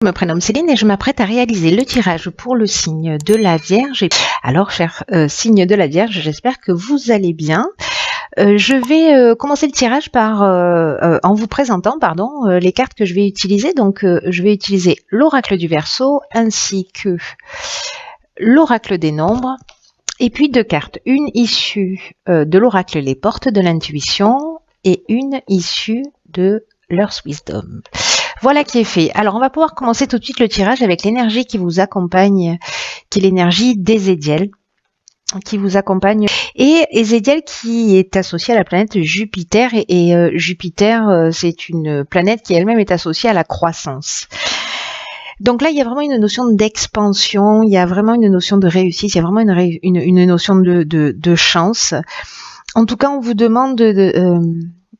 Je me prénomme Céline et je m'apprête à réaliser le tirage pour le signe de la Vierge. Alors, cher signe de la Vierge, j'espère que vous allez bien. Je vais commencer le tirage en vous présentant les cartes que je vais utiliser. Donc, je vais utiliser l'oracle du Verseau ainsi que l'oracle des nombres. Et puis deux cartes, une issue de l'oracle Les Portes de l'Intuition et une issue de l'Earth Wisdom. Voilà qui est fait. Alors, on va pouvoir commencer tout de suite le tirage avec l'énergie qui vous accompagne, qui est l'énergie d'Ézédiel, qui vous accompagne. Et Ézédiel qui est associé à la planète Jupiter. Et Jupiter, c'est une planète qui elle-même est associée à la croissance. Donc là, il y a vraiment une notion d'expansion, il y a vraiment une notion de réussite, il y a vraiment une notion de chance. En tout cas, on vous demande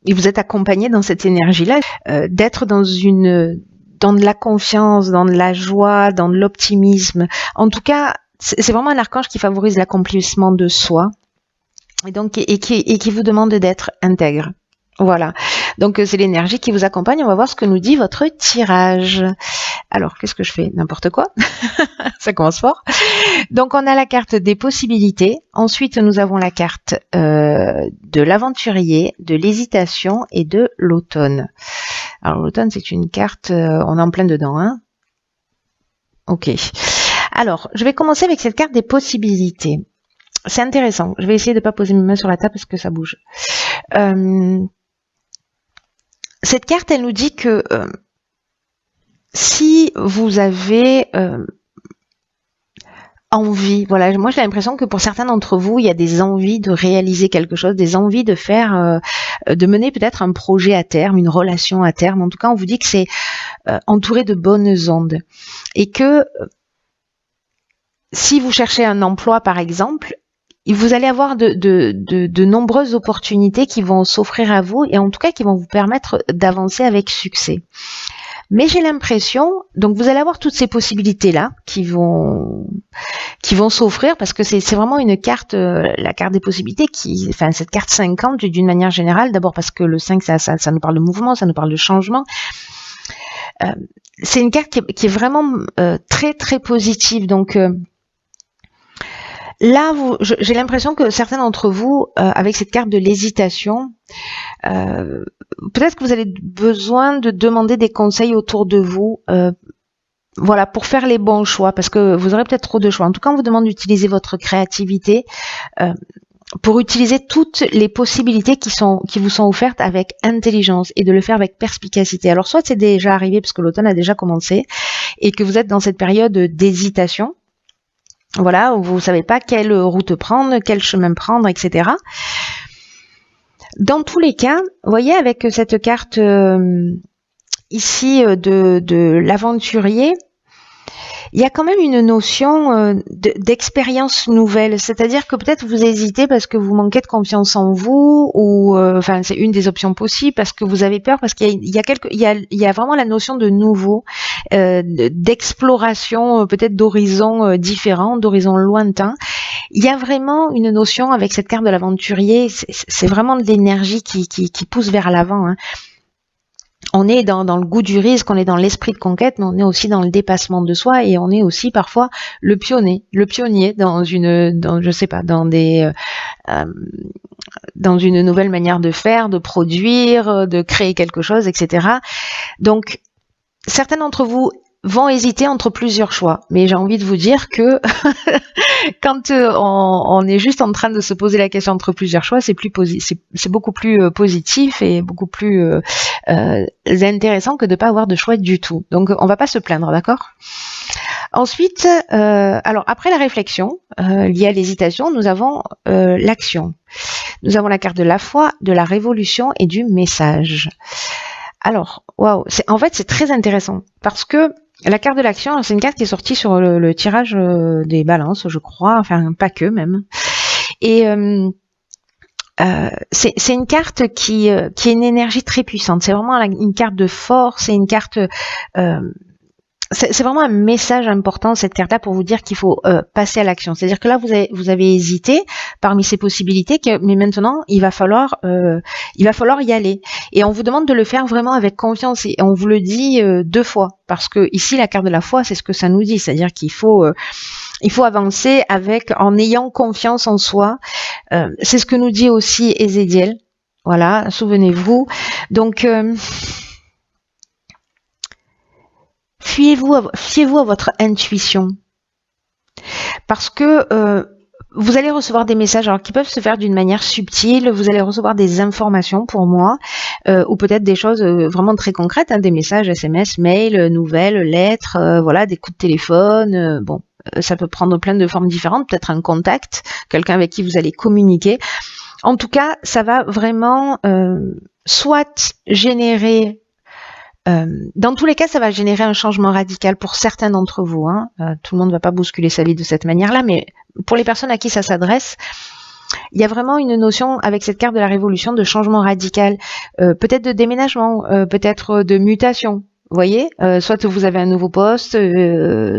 et vous êtes accompagné dans cette énergie-là, d'être dans de la confiance, dans de la joie, dans de l'optimisme. En tout cas, c'est vraiment un archange qui favorise l'accomplissement de soi et donc et qui vous demande d'être intègre. Voilà. Donc c'est l'énergie qui vous accompagne. On va voir ce que nous dit votre tirage. Alors, qu'est-ce que je fais? N'importe quoi. Ça commence fort. Donc, on a la carte des possibilités. Ensuite, nous avons la carte de l'aventurier, de l'hésitation et de l'automne. Alors, l'automne, c'est une carte, on est en plein dedans, hein. Ok. Alors, je vais commencer avec cette carte des possibilités. C'est intéressant. Je vais essayer de ne pas poser mes mains sur la table parce que ça bouge. Cette carte, elle nous dit que si vous avez envie, voilà, moi j'ai l'impression que pour certains d'entre vous, il y a des envies de réaliser quelque chose, des envies de faire, de mener peut-être un projet à terme, une relation à terme. En tout cas, on vous dit que c'est entouré de bonnes ondes et que si vous cherchez un emploi, par exemple, vous allez avoir de nombreuses opportunités qui vont s'offrir à vous et en tout cas qui vont vous permettre d'avancer avec succès. Mais j'ai l'impression, donc vous allez avoir toutes ces possibilités-là qui vont s'offrir parce que c'est vraiment une carte, la carte des possibilités cette carte 50 d'une manière générale, d'abord parce que le 5, ça nous parle de mouvement, ça nous parle de changement. C'est une carte qui est vraiment très très positive. Donc là, j'ai l'impression que certains d'entre vous, avec cette carte de l'hésitation, peut-être que vous avez besoin de demander des conseils autour de vous, voilà, pour faire les bons choix, parce que vous aurez peut-être trop de choix. En tout cas, on vous demande d'utiliser votre créativité pour utiliser toutes les possibilités qui vous sont offertes avec intelligence et de le faire avec perspicacité. Alors, soit c'est déjà arrivé parce que l'automne a déjà commencé et que vous êtes dans cette période d'hésitation. Voilà, où vous ne savez pas quelle route prendre, quel chemin prendre, etc. Dans tous les cas, vous voyez, avec cette carte ici de l'aventurier, il y a quand même une notion d'expérience nouvelle. C'est-à-dire que peut-être vous hésitez parce que vous manquez de confiance en vous, ou c'est une des options possibles, parce que vous avez peur, parce qu'il y a vraiment la notion de nouveau, d'exploration, peut-être d'horizons différents, d'horizons lointains. Il y a vraiment une notion avec cette carte de l'aventurier, c'est vraiment de l'énergie qui pousse vers l'avant, hein. On est dans le goût du risque, on est dans l'esprit de conquête, mais on est aussi dans le dépassement de soi et on est aussi parfois le pionnier dans une nouvelle manière de faire, de produire, de créer quelque chose, etc. Donc, certains d'entre vous vont hésiter entre plusieurs choix, mais j'ai envie de vous dire que quand on est juste en train de se poser la question entre plusieurs choix, c'est beaucoup plus positif et beaucoup plus intéressant que de pas avoir de choix du tout. Donc on va pas se plaindre, d'accord? Ensuite, alors après la réflexion liée à l'hésitation, nous avons l'action. Nous avons la carte de la foi, de la révolution et du message. Alors, waouh, en fait c'est très intéressant parce que la carte de l'action, c'est une carte qui est sortie sur le tirage des balances, je crois, enfin pas que même. Et c'est une carte qui est une énergie très puissante. C'est vraiment une carte de force, c'est une carte c'est vraiment un message important, cette carte-là, pour vous dire qu'il faut passer à l'action. C'est-à-dire que là, vous avez hésité parmi ces possibilités, mais maintenant, il va falloir y aller. Et on vous demande de le faire vraiment avec confiance. Et on vous le dit 2 fois. Parce que ici, la carte de la foi, c'est ce que ça nous dit. C'est-à-dire qu'il faut avancer en ayant confiance en soi. C'est ce que nous dit aussi Ézéchiel. Voilà, souvenez-vous. Donc, fiez-vous à votre intuition, parce que vous allez recevoir des messages alors qui peuvent se faire d'une manière subtile. Vous allez recevoir des informations pour moi, ou peut-être des choses vraiment très concrètes, hein, des messages SMS, mails, nouvelles, lettres, voilà, des coups de téléphone. Bon, ça peut prendre plein de formes différentes, peut-être un contact, quelqu'un avec qui vous allez communiquer. En tout cas, ça va vraiment soit générer, dans tous les cas, ça va générer un changement radical pour certains d'entre vous. Hein. Tout le monde ne va pas bousculer sa vie de cette manière-là, mais pour les personnes à qui ça s'adresse, il y a vraiment une notion avec cette carte de la révolution de changement radical, peut-être de déménagement, peut-être de mutation. Vous voyez, soit vous avez un nouveau poste,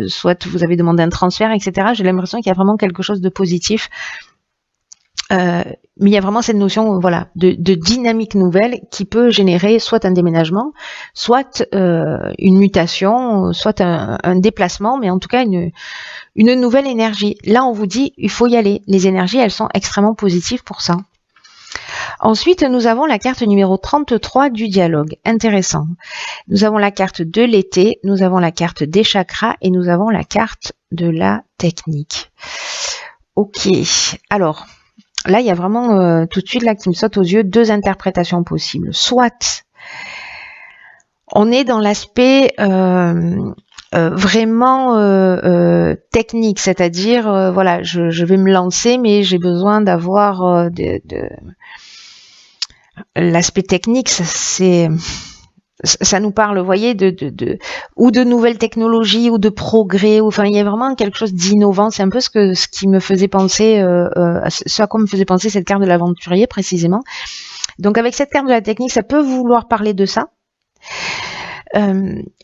soit vous avez demandé un transfert, etc. J'ai l'impression qu'il y a vraiment quelque chose de positif. Mais il y a vraiment cette notion, voilà, de dynamique nouvelle qui peut générer soit un déménagement, soit une mutation, soit un déplacement, mais en tout cas une nouvelle énergie. Là, on vous dit, il faut y aller. Les énergies, elles sont extrêmement positives pour ça. Ensuite, nous avons la carte numéro 33 du dialogue. Intéressant. Nous avons la carte de l'été, nous avons la carte des chakras et nous avons la carte de la technique. Ok. Alors, là, il y a vraiment tout de suite là qui me saute aux yeux 2 interprétations possibles. Soit on est dans l'aspect vraiment technique, c'est-à-dire voilà, je vais me lancer, mais j'ai besoin d'avoir l'aspect technique. Ça nous parle, vous voyez, ou de nouvelles technologies ou de progrès, ou enfin il y a vraiment quelque chose d'innovant. C'est un peu ce qui me faisait penser, ce à quoi me faisait penser cette carte de l'aventurier précisément. Donc avec cette carte de la technique, ça peut vouloir parler de ça,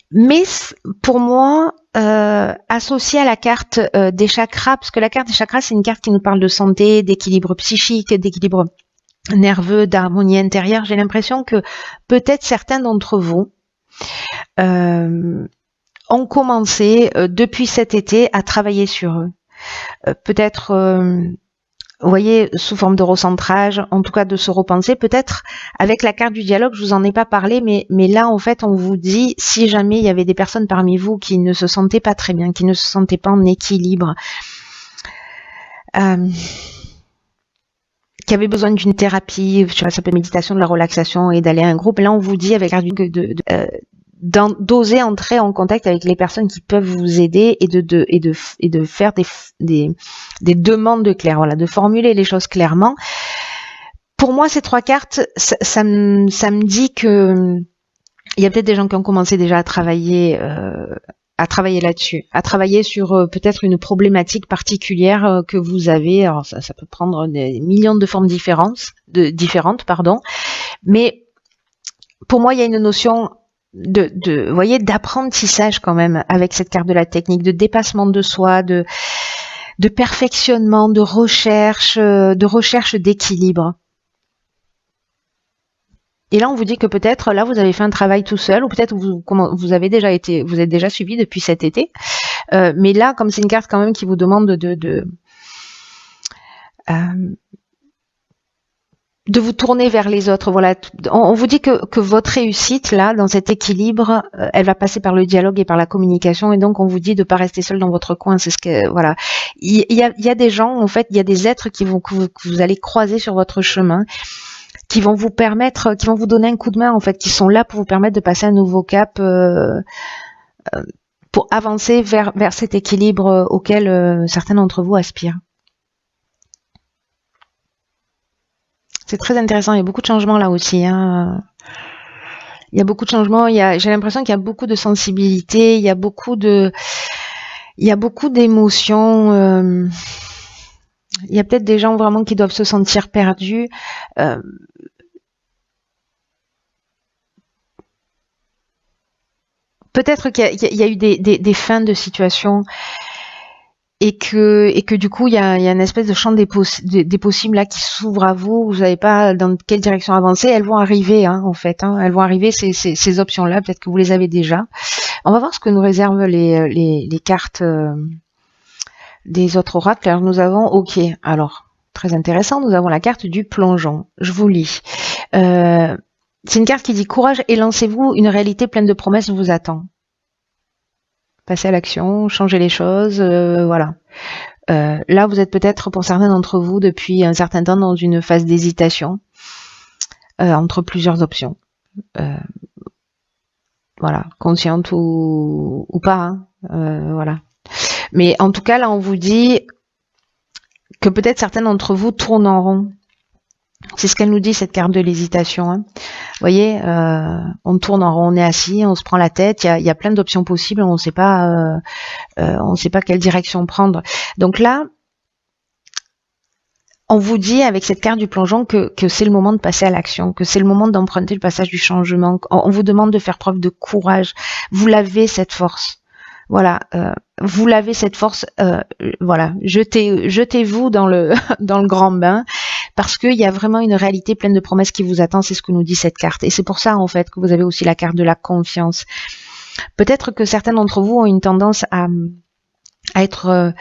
mais pour moi, associé à la carte des chakras, parce que la carte des chakras, c'est une carte qui nous parle de santé, d'équilibre psychique, d'équilibre nerveux, d'harmonie intérieure. J'ai l'impression que peut-être certains d'entre vous ont commencé depuis cet été à travailler sur eux. Peut-être, vous voyez, sous forme de recentrage, en tout cas de se repenser. Peut-être avec la carte du dialogue, je vous en ai pas parlé, mais là en fait on vous dit, si jamais il y avait des personnes parmi vous qui ne se sentaient pas très bien, qui ne se sentaient pas en équilibre, qui avait besoin d'une thérapie, ça peut être méditation, de la relaxation et d'aller à un groupe. Là, on vous dit avec d'oser entrer en contact avec les personnes qui peuvent vous aider et de faire des demandes de clair, voilà, de formuler les choses clairement. Pour moi, ces 3 cartes, ça me dit que il y a peut-être des gens qui ont commencé déjà à travailler là-dessus, à travailler sur peut-être une problématique particulière que vous avez. Alors ça peut prendre des millions de formes différentes, mais pour moi il y a une notion vous voyez, d'apprentissage quand même avec cette carte de la technique, de dépassement de soi, de perfectionnement, de recherche d'équilibre. Et là, on vous dit que peut-être, là, vous avez fait un travail tout seul, ou peut-être vous êtes déjà suivi depuis cet été. Mais là, comme c'est une carte quand même qui vous demande de vous tourner vers les autres, voilà. On vous dit que votre réussite, là, dans cet équilibre, elle va passer par le dialogue et par la communication, et donc on vous dit de pas rester seul dans votre coin. C'est ce que, voilà. Il y a des gens, en fait, il y a des êtres que vous allez croiser sur votre chemin, qui vont vous donner un coup de main, en fait, qui sont là pour vous permettre de passer un nouveau cap, pour avancer vers cet équilibre auquel certains d'entre vous aspirent. C'est très intéressant, il y a beaucoup de changements là aussi. Hein. Il y a beaucoup de changements, j'ai l'impression qu'il y a beaucoup de sensibilité, il y a beaucoup d'émotions. Il y a peut-être des gens vraiment qui doivent se sentir perdus. peut-être qu'il y a eu des fins de situation et que du coup il y a une espèce de champ des possibles là qui s'ouvre à vous. Vous savez pas dans quelle direction avancer. Elles vont arriver, hein, en fait. Hein. Elles vont arriver ces options-là. Peut-être que vous les avez déjà. On va voir ce que nous réservent les cartes des autres oracles. Alors nous avons, ok, alors très intéressant. Nous avons la carte du plongeon. Je vous lis. C'est une carte qui dit courage et lancez-vous. Une réalité pleine de promesses vous attend. Passer à l'action, changer les choses, voilà. Là, vous êtes peut-être, pour certains d'entre vous, depuis un certain temps, dans une phase d'hésitation entre plusieurs options. Voilà, consciente ou pas, hein, voilà. Mais en tout cas, là, on vous dit que peut-être certains d'entre vous tournent en rond. C'est ce qu'elle nous dit, cette carte de l'hésitation. Hein. Vous voyez, on tourne en rond, on est assis, on se prend la tête, il y a plein d'options possibles, on ne sait pas quelle direction prendre. Donc là, on vous dit avec cette carte du plongeon que c'est le moment de passer à l'action, que c'est le moment d'emprunter le passage du changement. On vous demande de faire preuve de courage. Vous l'avez, cette force. Voilà, vous l'avez, cette force. Voilà, jetez-vous dans le dans le grand bain. Parce qu'il y a vraiment une réalité pleine de promesses qui vous attend, c'est ce que nous dit cette carte. Et c'est pour ça, en fait, que vous avez aussi la carte de la confiance. Peut-être que certains d'entre vous ont une tendance à être...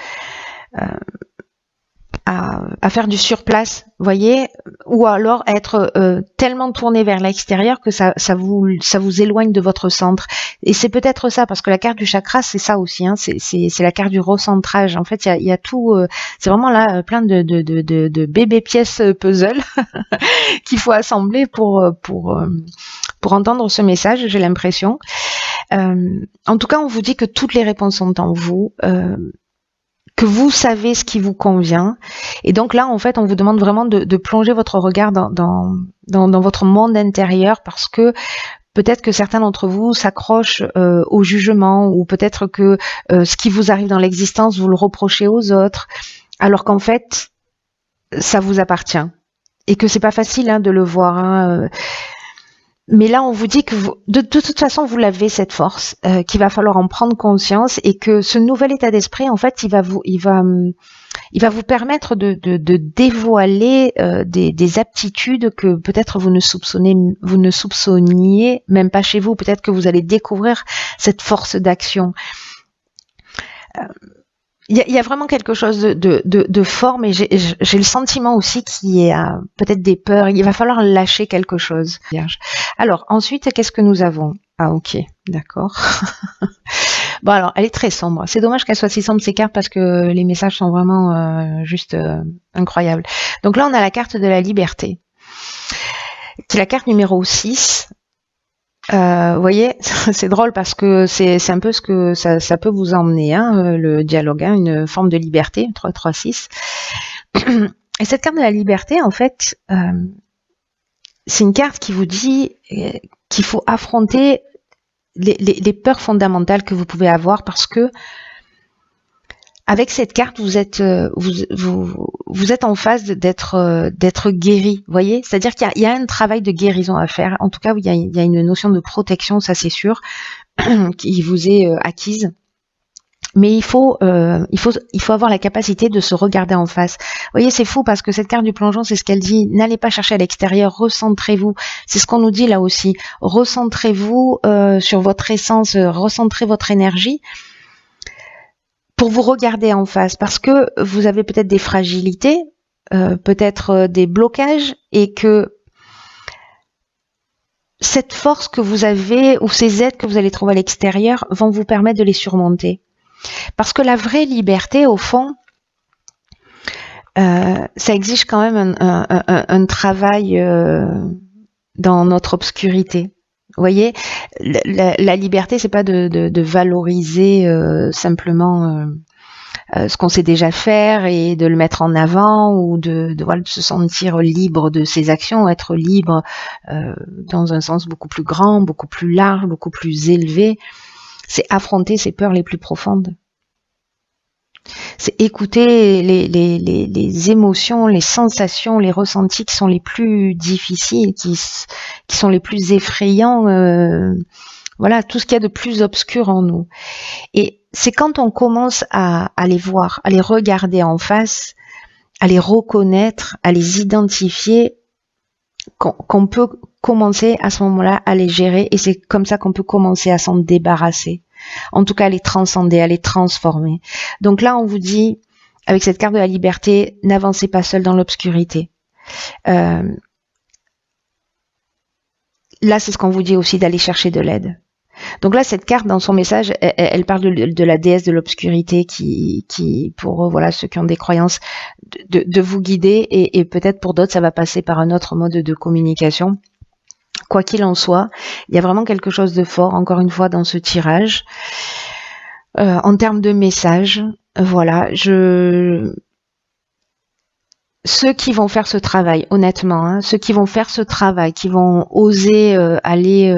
à faire du surplace, voyez, ou alors être tellement tourné vers l'extérieur que ça vous éloigne de votre centre. Et c'est peut-être ça, parce que la carte du chakra, c'est ça aussi, hein, c'est la carte du recentrage. En fait, il y a tout, c'est vraiment là plein de bébés pièces puzzle qu'il faut assembler pour entendre ce message, j'ai l'impression. En tout cas, on vous dit que toutes les réponses sont en vous. Que vous savez ce qui vous convient. Et donc là, en fait, on vous demande vraiment de plonger votre regard dans votre monde intérieur parce que peut-être que certains d'entre vous s'accrochent au jugement ou peut-être que ce qui vous arrive dans l'existence, vous le reprochez aux autres, alors qu'en fait, ça vous appartient. Et que c'est pas facile hein, de le voir. Hein. Mais là, on vous dit que de toute façon, vous l'avez cette force, qu'il va falloir en prendre conscience et que ce nouvel état d'esprit, en fait, il va vous permettre de dévoiler des aptitudes que peut-être vous ne soupçonniez même pas chez vous. Peut-être que vous allez découvrir cette force d'action. Il y a vraiment quelque chose de fort, mais j'ai le sentiment aussi qu'il y a peut-être des peurs. Il va falloir lâcher quelque chose. Alors, ensuite, qu'est-ce que nous avons? Ah, ok, d'accord. Bon, alors, elle est très sombre. C'est dommage qu'elle soit si sombre, ces cartes, parce que les messages sont vraiment juste incroyables. Donc là, on a la carte de la liberté, qui est la carte numéro 6. Vous voyez, c'est drôle parce que c'est un peu ce que ça peut vous emmener, hein, le dialogue, hein, une forme de liberté, 3-3-6. Et cette carte de la liberté, en fait, c'est une carte qui vous dit qu'il faut affronter les peurs fondamentales que vous pouvez avoir parce que avec cette carte, vous êtes en phase d'être guéri, voyez. C'est-à-dire qu'il y a un travail de guérison à faire. En tout cas, il y a une notion de protection, ça c'est sûr, qui vous est acquise. Mais il faut avoir la capacité de se regarder en face. Vous voyez, c'est fou parce que cette carte du plongeon, c'est ce qu'elle dit. N'allez pas chercher à l'extérieur, recentrez-vous. C'est ce qu'on nous dit là aussi. Recentrez-vous sur votre essence, recentrez votre énergie. Pour vous regarder en face, parce que vous avez peut-être des fragilités, peut-être des blocages, et que cette force que vous avez, ou ces aides que vous allez trouver à l'extérieur, vont vous permettre de les surmonter. Parce que la vraie liberté, au fond, ça exige quand même un travail dans notre obscurité. Vous voyez, la liberté, c'est pas de valoriser simplement ce qu'on sait déjà faire et de le mettre en avant ou de se sentir libre de ses actions, être libre dans un sens beaucoup plus grand, beaucoup plus large, beaucoup plus élevé. C'est affronter ses peurs les plus profondes. C'est écouter les émotions, les sensations, les ressentis qui sont les plus difficiles, qui sont les plus effrayants Voilà, tout ce qu'il y a de plus obscur en nous. Et c'est quand on commence à les voir, à les regarder en face, à les reconnaître, à les identifier, qu'on peut commencer à ce moment-là à les gérer, et c'est comme ça qu'on peut commencer à s'en débarrasser. En tout cas, à les transcender, à les transformer. Donc là, on vous dit, avec cette carte de la liberté, n'avancez pas seul dans l'obscurité. Là, c'est ce qu'on vous dit aussi, d'aller chercher de l'aide. Donc là, cette carte, dans son message, elle parle de la déesse de l'obscurité qui pour voilà, ceux qui ont des croyances, de vous guider, et peut-être pour d'autres, ça va passer par un autre mode de communication. Quoi qu'il en soit, il y a vraiment quelque chose de fort, encore une fois, dans ce tirage. En termes de message, voilà, ceux qui vont faire ce travail, honnêtement, hein, ceux qui vont faire ce travail, qui vont oser aller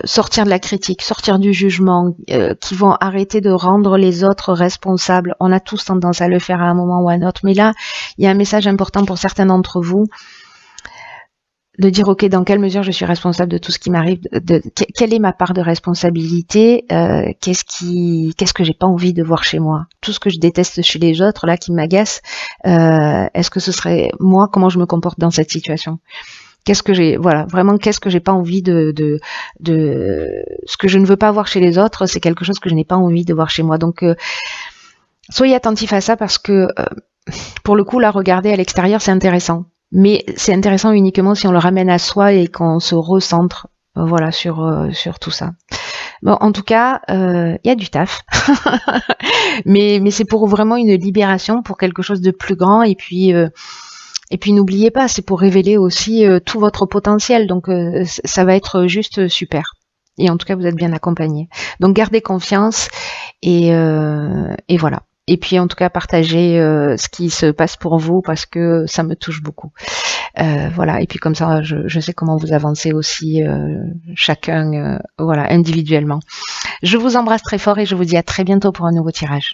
sortir de la critique, sortir du jugement, qui vont arrêter de rendre les autres responsables. On a tous tendance à le faire à un moment ou à un autre, mais là, il y a un message important pour certains d'entre vous, de dire, ok, dans quelle mesure je suis responsable de tout ce qui m'arrive, quelle est ma part de responsabilité, qu'est-ce que j'ai pas envie de voir chez moi, tout ce que je déteste chez les autres, là, qui m'agace, est-ce que ce serait moi, comment je me comporte dans cette situation? Qu'est-ce que j'ai, voilà, vraiment, qu'est-ce que j'ai pas envie de ce que je ne veux pas voir chez les autres, c'est quelque chose que je n'ai pas envie de voir chez moi. Donc, soyez attentifs à ça, parce que, pour le coup, là, regarder à l'extérieur, c'est intéressant. Mais c'est intéressant uniquement si on le ramène à soi et qu'on se recentre, voilà, sur tout ça. Bon, en tout cas, il y a du taf, mais c'est pour vraiment une libération, pour quelque chose de plus grand, et puis n'oubliez pas, c'est pour révéler aussi tout votre potentiel. Donc ça va être juste super. Et en tout cas, vous êtes bien accompagné. Donc gardez confiance, et voilà. Et puis en tout cas, partagez ce qui se passe pour vous, parce que ça me touche beaucoup. Voilà. Et puis comme ça, je sais comment vous avancez aussi, chacun, voilà, individuellement. Je vous embrasse très fort, et je vous dis à très bientôt pour un nouveau tirage.